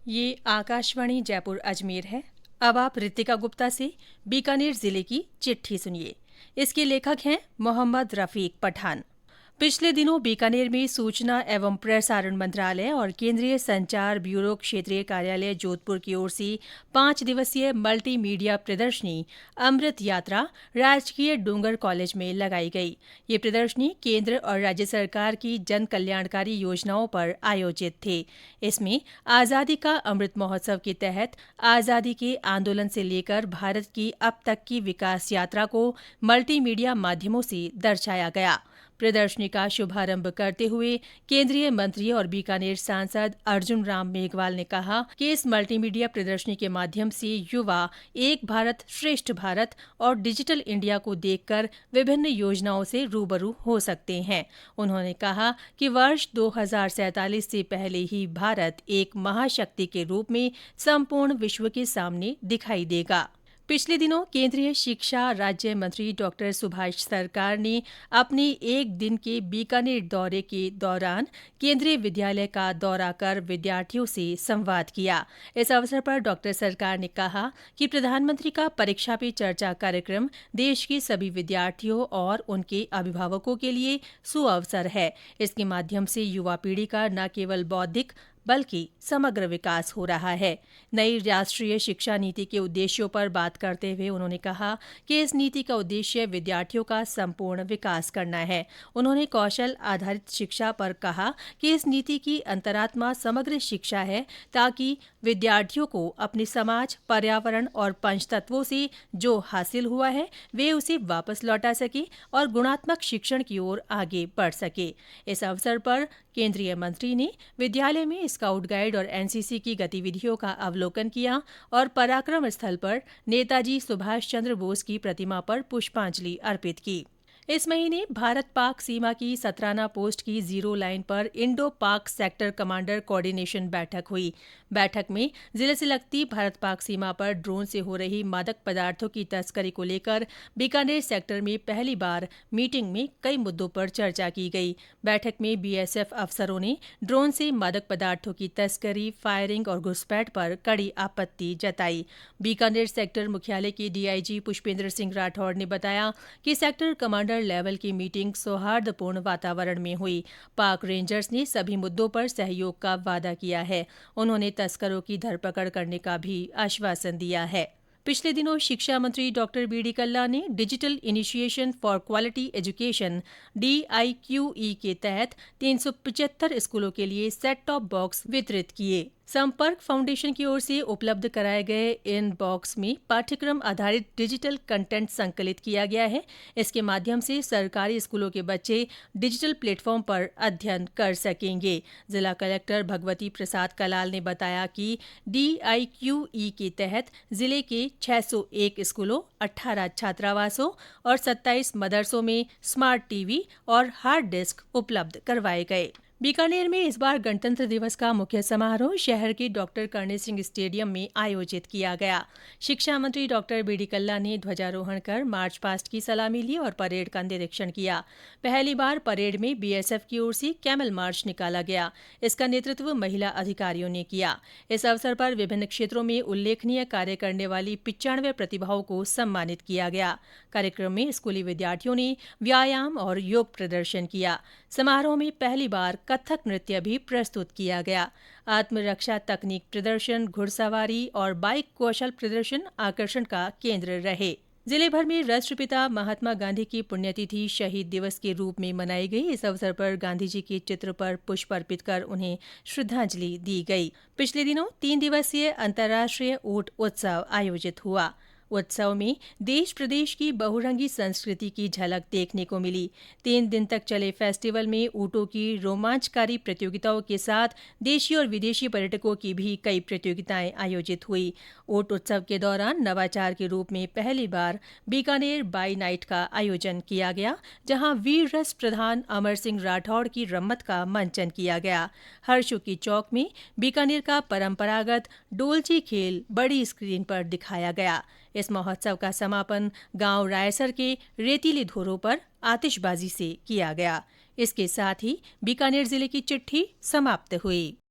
ये आकाशवाणी जयपुर अजमेर है। अब आप ऋतिका गुप्ता से बीकानेर जिले की चिट्ठी सुनिए। इसके लेखक हैं मोहम्मद रफीक पठान। पिछले दिनों बीकानेर में सूचना एवं प्रसारण मंत्रालय और केंद्रीय संचार ब्यूरो क्षेत्रीय कार्यालय जोधपुर की ओर से 5 दिवसीय मल्टीमीडिया प्रदर्शनी अमृत यात्रा राजकीय डूंगर कॉलेज में लगाई गई। ये प्रदर्शनी केंद्र और राज्य सरकार की जन कल्याणकारी योजनाओं पर आयोजित थे। इसमें आजादी का अमृत महोत्सव के तहत आजादी के आंदोलन से लेकर भारत की अब तक की विकास यात्रा को मल्टीमीडिया माध्यमों से दर्शाया गया। प्रदर्शनी का शुभारंभ करते हुए केंद्रीय मंत्री और बीकानेर सांसद अर्जुन राम मेघवाल ने कहा कि इस मल्टीमीडिया प्रदर्शनी के माध्यम से युवा एक भारत श्रेष्ठ भारत और डिजिटल इंडिया को देखकर विभिन्न योजनाओं से रूबरू हो सकते हैं। उन्होंने कहा कि वर्ष 2047 से पहले ही भारत एक महाशक्ति के रूप में संपूर्ण विश्व के सामने दिखाई देगा। पिछले दिनों केंद्रीय शिक्षा राज्य मंत्री डॉक्टर सुभाष सरकार ने अपने एक दिन के बीकानेर दौरे के दौरान केंद्रीय विद्यालय का दौरा कर विद्यार्थियों से संवाद किया। इस अवसर पर डॉक्टर सरकार ने कहा कि प्रधानमंत्री का परीक्षा पे चर्चा कार्यक्रम देश के सभी विद्यार्थियों और उनके अभिभावकों के लिए सुअवसर है। इसके माध्यम से युवा पीढ़ी का न केवल बौद्धिक बल्कि समग्र विकास हो रहा है। नई राष्ट्रीय शिक्षा नीति के उद्देश्यों पर बात करते हुए उन्होंने कहा कि इस नीति का उद्देश्य विद्यार्थियों का संपूर्ण विकास करना है। उन्होंने कौशल आधारित शिक्षा पर कहा कि इस नीति की अंतरात्मा समग्र शिक्षा है, ताकि विद्यार्थियों को अपने समाज, पर्यावरण और पंचतत्वों से जो हासिल हुआ है वे उसे वापस लौटा सके और गुणात्मक शिक्षण की ओर आगे बढ़ सके। इस अवसर पर केंद्रीय मंत्री ने विद्यालय में स्काउट गाइड और एनसीसी की गतिविधियों का अवलोकन किया और पराक्रम स्थल पर नेताजी सुभाष चंद्र बोस की प्रतिमा पर पुष्पांजलि अर्पित की। इस महीने भारत पाक सीमा की सतराना पोस्ट की जीरो लाइन पर इंडो पाक सेक्टर कमांडर कोऑर्डिनेशन बैठक हुई। बैठक में जिले से लगती भारत पाक सीमा पर ड्रोन से हो रही मादक पदार्थों की तस्करी को लेकर बीकानेर सेक्टर में पहली बार मीटिंग में कई मुद्दों पर चर्चा की गई। बैठक में बीएसएफ अफसरों ने ड्रोन से मादक पदार्थों की तस्करी, फायरिंग और घुसपैठ पर कड़ी आपत्ति जताई। बीकानेर सेक्टर मुख्यालय के डीआईजी पुष्पेंद्र सिंह राठौड़ ने बताया कि सेक्टर कमांडर लेवल की मीटिंग सौहार्दपूर्ण वातावरण में हुई। पाक रेंजर्स ने सभी मुद्दों पर सहयोग का वादा किया है। उन्होंने तस्करों की धरपकड़ करने का भी आश्वासन दिया है। पिछले दिनों शिक्षा मंत्री डॉक्टर बीडी कल्ला ने digital initiation for quality education DIQE के तहत 375 स्कूलों के लिए सेट टॉप बॉक्स वितरित किए। संपर्क फाउंडेशन की ओर से उपलब्ध कराए गए इन बॉक्स में पाठ्यक्रम आधारित डिजिटल कंटेंट संकलित किया गया है। इसके माध्यम से सरकारी स्कूलों के बच्चे डिजिटल प्लेटफॉर्म पर अध्ययन कर सकेंगे। जिला कलेक्टर भगवती प्रसाद कलाल ने बताया कि DIQE के तहत जिले के 601 स्कूलों, 18 छात्रावासों और 27 मदरसों में स्मार्ट टीवी और हार्ड डिस्क उपलब्ध करवाए गए। बीकानेर में इस बार गणतंत्र दिवस का मुख्य समारोह शहर के डॉक्टर करणी सिंह स्टेडियम में आयोजित किया गया। शिक्षा मंत्री डॉक्टर बीडी कल्ला ने ध्वजारोहण कर मार्च पास्ट की सलामी ली और परेड का निरीक्षण किया। पहली बार परेड में बीएसएफ की ओर से कैमल मार्च निकाला गया। इसका नेतृत्व महिला अधिकारियों ने किया। इस अवसर पर विभिन्न क्षेत्रों में उल्लेखनीय कार्य करने वाली 95 प्रतिभाओं को सम्मानित किया गया। कार्यक्रम में स्कूली विद्यार्थियों ने व्यायाम और योग प्रदर्शन किया। समारोह में पहली बार कथक नृत्य भी प्रस्तुत किया गया। आत्मरक्षा तकनीक प्रदर्शन, घुड़सवारी और बाइक कौशल प्रदर्शन आकर्षण का केंद्र रहे। जिले भर में राष्ट्रपिता महात्मा गांधी की पुण्यतिथि शहीद दिवस के रूप में मनाई गई। इस अवसर पर गांधी जी के चित्र पर पुष्प अर्पित कर उन्हें श्रद्धांजलि दी गई। पिछले दिनों 3 दिवसीय अंतर्राष्ट्रीय ऊंट उत्सव आयोजित हुआ। उत्सव में देश प्रदेश की बहुरंगी संस्कृति की झलक देखने को मिली। 3 दिन तक चले फेस्टिवल में ऊँटों की रोमांचकारी प्रतियोगिताओं के साथ देशी और विदेशी पर्यटकों की भी कई प्रतियोगिताएं आयोजित हुई। ऊँट उत्सव के दौरान नवाचार के रूप में पहली बार बीकानेर बाई नाइट का आयोजन किया गया, जहां वीर रस प्रधान अमर सिंह राठौड़ की रम्मत का मंचन किया गया। हर्षू की चौक में बीकानेर का परंपरागत डोलची खेल बड़ी स्क्रीन पर दिखाया गया। इस महोत्सव का समापन गांव रायसर के रेतीली धोरों पर आतिशबाजी से किया गया। इसके साथ ही बीकानेर जिले की चिट्ठी समाप्त हुई।